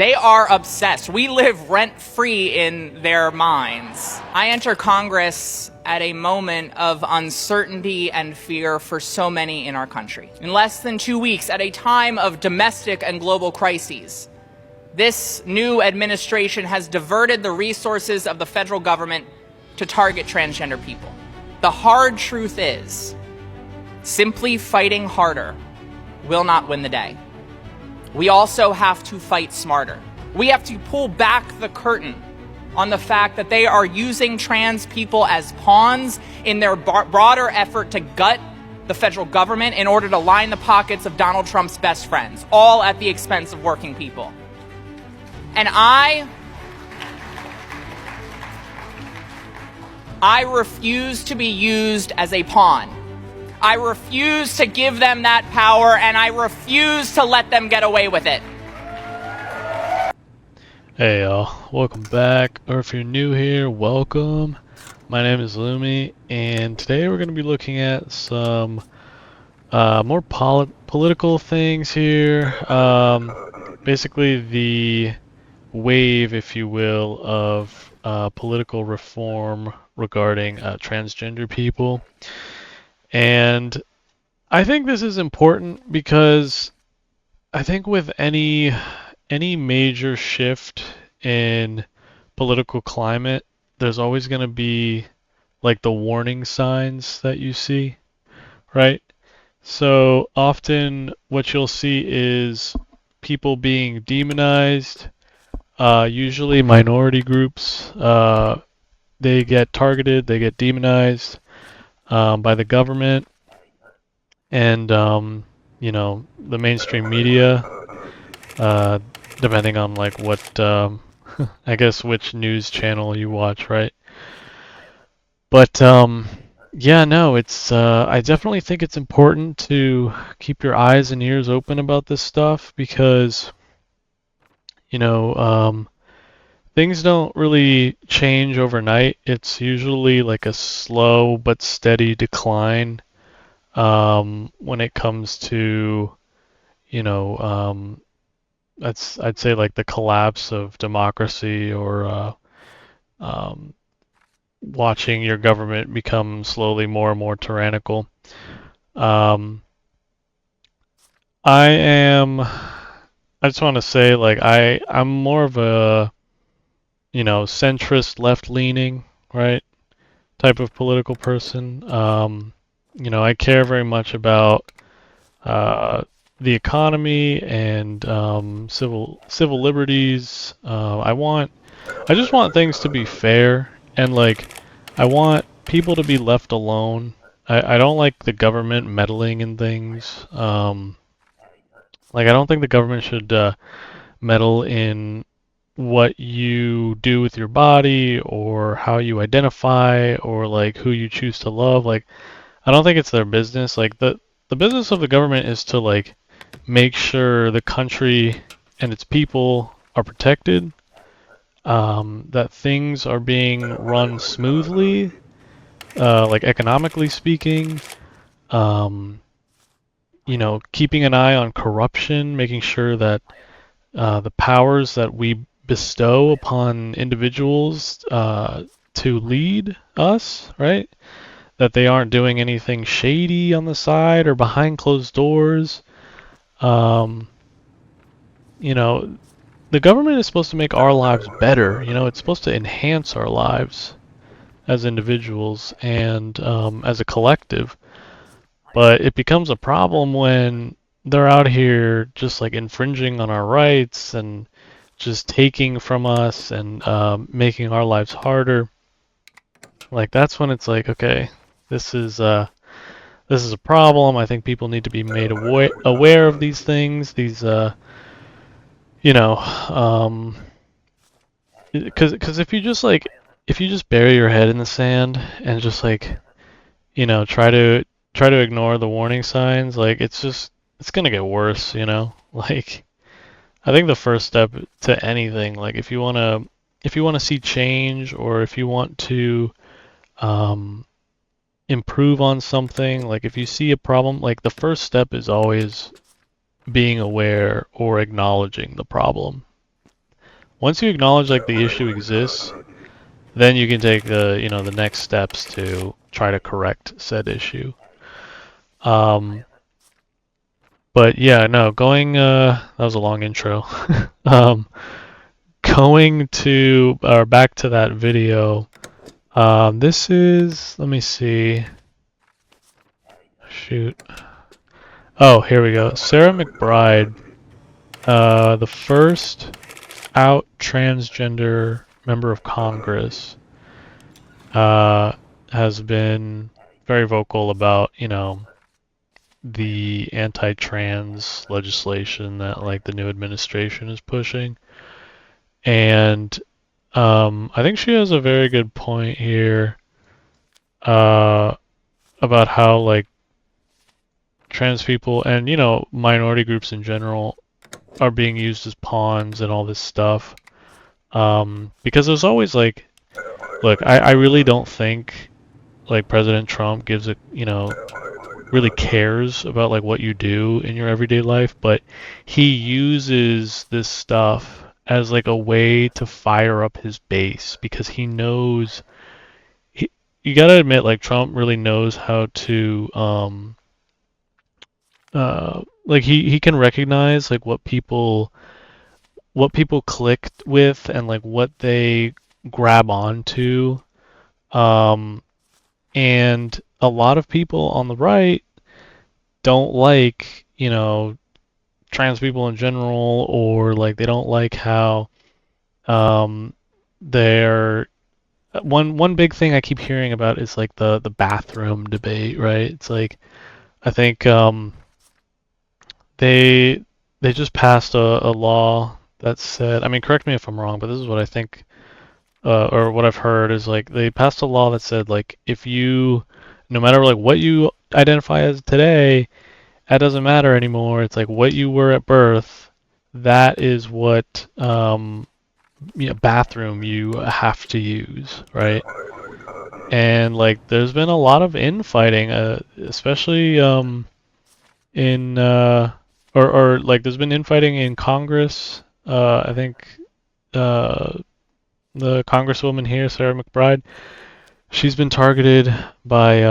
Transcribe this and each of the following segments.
They are obsessed. We live rent-free in their minds. I enter Congress at a moment of uncertainty and fear for so many in our country. In less than 2 weeks, at a time of domestic and global crises, this new administration has diverted the resources of the federal government to target transgender people. The hard truth is, simply fighting harder will not win the day. We also have to fight smarter. We have to pull back the curtain on the fact that they are using trans people as pawns in their broader effort to gut the federal government in order to line the pockets of Donald Trump's best friends, all at the expense of working people. And I refuse to be used as a pawn. I refuse to give them that power, and I refuse to let them get away with it. Hey y'all, welcome back, or if you're new here, welcome. My name is Lumi, and today we're going to be looking at some more political things here. Basically the wave, if you will, of political reform regarding transgender people. And I think this is important because I think with any major shift in political climate, there's always going to be like the warning signs that you see, right? So often what you'll see is people being demonized, usually minority groups, they get targeted, they get demonized by the government and, you know, the mainstream media, depending on like what, I guess which news channel you watch, right? But, yeah, no, it's, I definitely think it's important to keep your eyes and ears open about this stuff because, you know, things don't really change overnight. It's usually like a slow but steady decline when it comes to, you know, I'd say like the collapse of democracy or watching your government become slowly more and more tyrannical. I just want to say, like, I'm more of a, you know, centrist, left-leaning, right, type of political person. You know, I care very much about the economy and civil liberties. I just want things to be fair, and like, I want people to be left alone. I don't like the government meddling in things. Like, I don't think the government should meddle in what you do with your body or how you identify or like who you choose to love. Like, I don't think it's their business. Like, the business of the government is to like make sure the country and its people are protected, that things are being run smoothly, like economically speaking, you know, keeping an eye on corruption, making sure that the powers that we bestow upon individuals to lead us, right? That they aren't doing anything shady on the side or behind closed doors. You know, the government is supposed to make our lives better. You know, it's supposed to enhance our lives as individuals and as a collective. But it becomes a problem when they're out here just like infringing on our rights and just taking from us and making our lives harder. Like, that's when it's like, okay, this is a problem. I think people need to be made aware of these things. These, you know, because if you just bury your head in the sand and just like, you know, try to ignore the warning signs, like it's gonna get worse, you know? Like, I think the first step to anything, like if you wanna see change or if you want to improve on something, like if you see a problem, like the first step is always being aware or acknowledging the problem. once you acknowledge like the issue exists, then you can take the the next steps to try to correct said issue. But yeah, no, going that was a long intro. um, Going to or back to that video. This is, let me see. Shoot. Oh, here we go. Sarah McBride, the first out transgender member of Congress, has been very vocal about, the anti-trans legislation that like the new administration is pushing. And I think she has a very good point here about how like trans people and minority groups in general are being used as pawns and all this stuff. Because there's always like, look, I really don't think like President Trump gives a really cares about like what you do in your everyday life, but he uses this stuff as like a way to fire up his base because he knows you gotta admit like Trump really knows how to like he can recognize like what people click with and like what they grab onto, and a lot of people on the right don't like trans people in general, or like they don't like how they're one big thing I keep hearing about is like the bathroom debate, right? It's like I think they just passed a law that said, I mean, correct me if I'm wrong, but this is what I think, or what I've heard is like they passed a law that said like if you, no matter like what you identify as today, that doesn't matter anymore. It's like what you were at birth, that is what bathroom you have to use, right? And like there's been a lot of infighting, especially in or like there's been infighting in Congress. I think the congresswoman here, Sarah McBride, she's been targeted by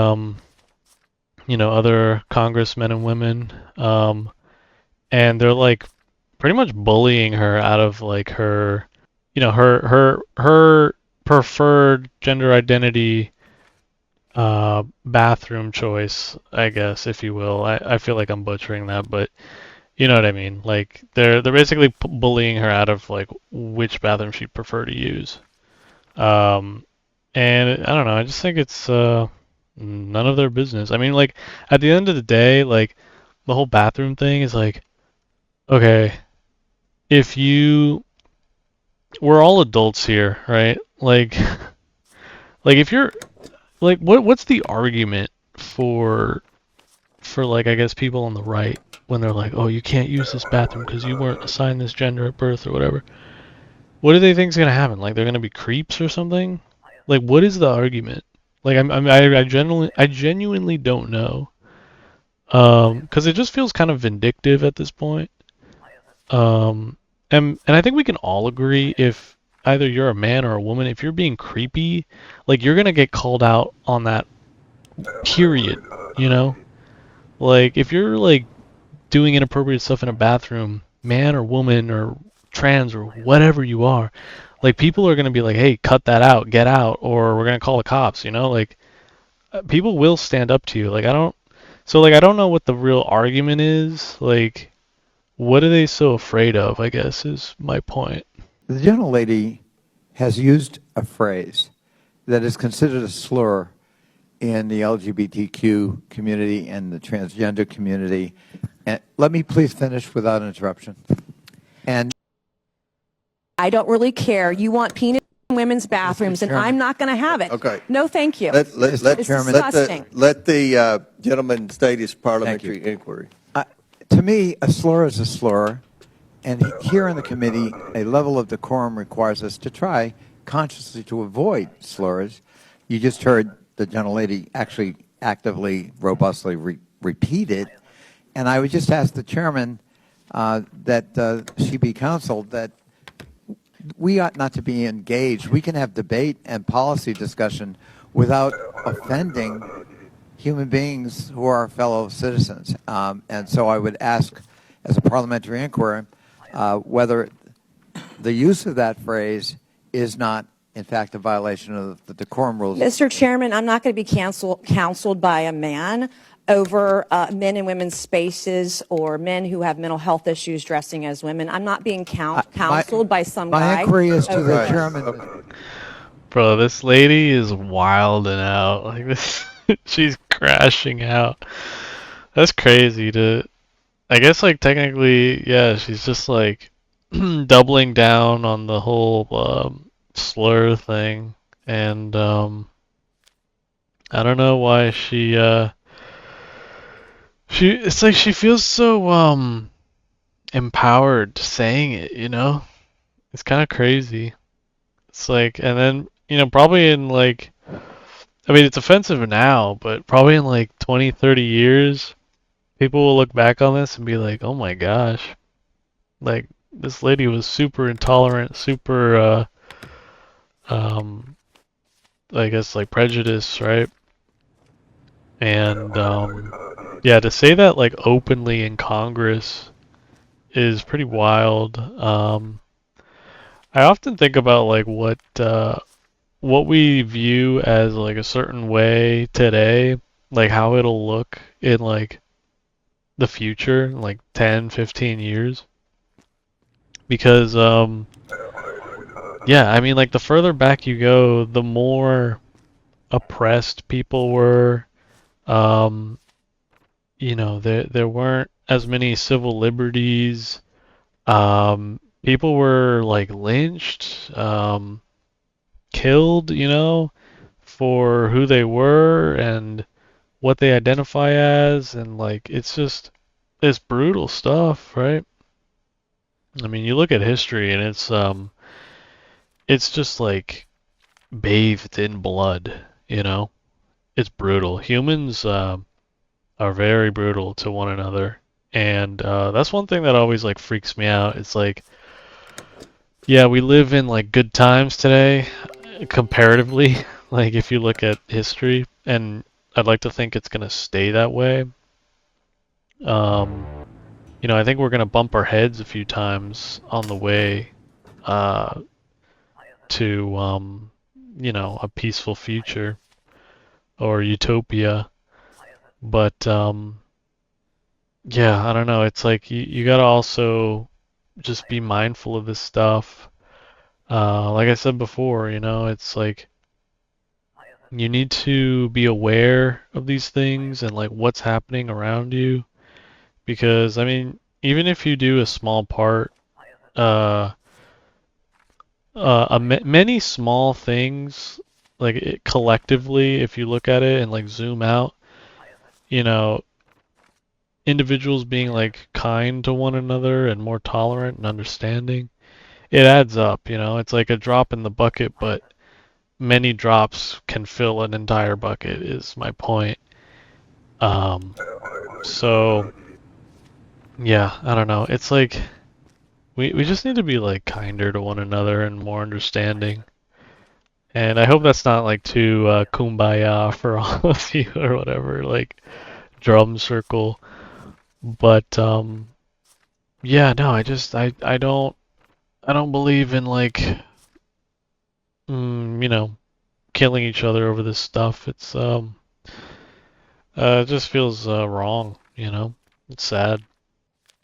other congressmen and women, and they're like pretty much bullying her out of like her her preferred gender identity bathroom choice, I guess, if you will. I feel like I'm butchering that, but you know what I mean. Like they're basically bullying her out of like which bathroom she'd prefer to use. And I don't know. I just think it's none of their business. I mean, like at the end of the day, like the whole bathroom thing is like, okay, if you, we're all adults here, right? Like, like if you're like, what's the argument for like I guess people on the right when they're like, oh, you can't use this bathroom because you weren't assigned this gender at birth or whatever. What do they think is gonna happen? Like they're gonna be creeps or something? Like what is the argument? Like I genuinely don't know. Because it just feels kind of vindictive at this point. And I think we can all agree if either you're a man or a woman, if you're being creepy, like you're gonna get called out on that. Period. Like if you're like doing inappropriate stuff in a bathroom, man or woman or trans or whatever you are, like people are gonna be like, hey, cut that out, get out, or we're gonna call the cops. Like people will stand up to you. Like I don't know what the real argument is. Like what are they so afraid of, I guess, is my point. The gentlelady has used a phrase that is considered a slur in the LGBTQ community and the transgender community. And let me please finish without interruption. And I don't really care. You want penis in women's bathrooms, and I'm not going to have it. Okay. No, thank you. Let It's disgusting. let the gentleman state his parliamentary inquiry. to me, a slur is a slur. And here in the committee, a level of decorum requires us to try consciously to avoid slurs. You just heard the gentlelady actually actively, robustly repeat it. And I would just ask the chairman that she be counseled that we ought not to be engaged. We can have debate and policy discussion without offending human beings who are our fellow citizens. And so I would ask, as a parliamentary inquiry, whether the use of that phrase is not, in fact, a violation of the decorum rules. Mr. Chairman, I'm not going to be counseled by a man over men and women's spaces or men who have mental health issues dressing as women. I'm not being counseled by some guy. My inquiry is to the Okay. chairman. Bro, this lady is wilding out. Like this, she's crashing out. That's crazy to. I guess like technically, yeah, she's just like doubling down on the whole slur thing, and I don't know why she it's like she feels so empowered saying it, you know? It's kind of crazy. It's like, and then, you know, probably in like, I mean, it's offensive now, but probably in like 20, 30 years, people will look back on this and be like, oh my gosh, like this lady was super intolerant, super, I guess like prejudiced, right? And, yeah, to say that like openly in Congress is pretty wild. I often think about like what we view as like a certain way today, like how it'll look in like the future, like 10, 15 years. Because yeah, I mean like the further back you go, the more oppressed people were. You know, there weren't as many civil liberties. People were like lynched, killed, you know, for who they were and what they identify as, and like it's brutal stuff, right? I mean, you look at history and it's just like bathed in blood, you know? It's brutal. Humans are very brutal to one another, and that's one thing that always like freaks me out. It's like, yeah, we live in like good times today, comparatively. Like if you look at history, and I'd like to think it's gonna stay that way. You know, I think we're gonna bump our heads a few times on the way to you know, a peaceful future or utopia. But yeah, I don't know. It's like you gotta also just be mindful of this stuff. Like I said before, you know, it's like you need to be aware of these things and like what's happening around you. Because I mean, even if you do a small part, many small things, like collectively, if you look at it and like zoom out, you know, individuals being like kind to one another and more tolerant and understanding, it adds up, you know. It's like a drop in the bucket, but many drops can fill an entire bucket, is my point. So yeah, I don't know. It's like we just need to be like kinder to one another and more understanding. And I hope that's not like too kumbaya for all of you or whatever, like drum circle. But yeah, no, I don't believe in like you know, killing each other over this stuff. It's it just feels wrong, you know. It's sad.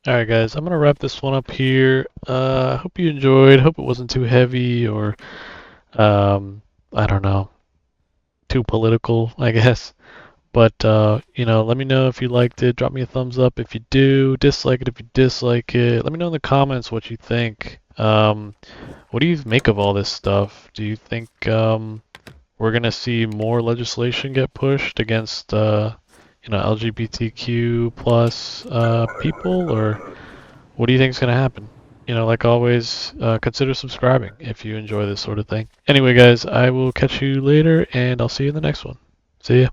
Alright guys, I'm gonna wrap this one up here. Hope you enjoyed. Hope it wasn't too heavy or I don't know, too political, I guess. But you know, let me know if you liked it. Drop me a thumbs up if you do. Dislike it if you dislike it. Let me know in the comments what you think. What do you make of all this stuff? Do you think we're gonna see more legislation get pushed against you know, LGBTQ plus people, or what do you think is gonna happen? You know, like always, consider subscribing if you enjoy this sort of thing. Anyway, guys, I will catch you later, and I'll see you in the next one. See ya.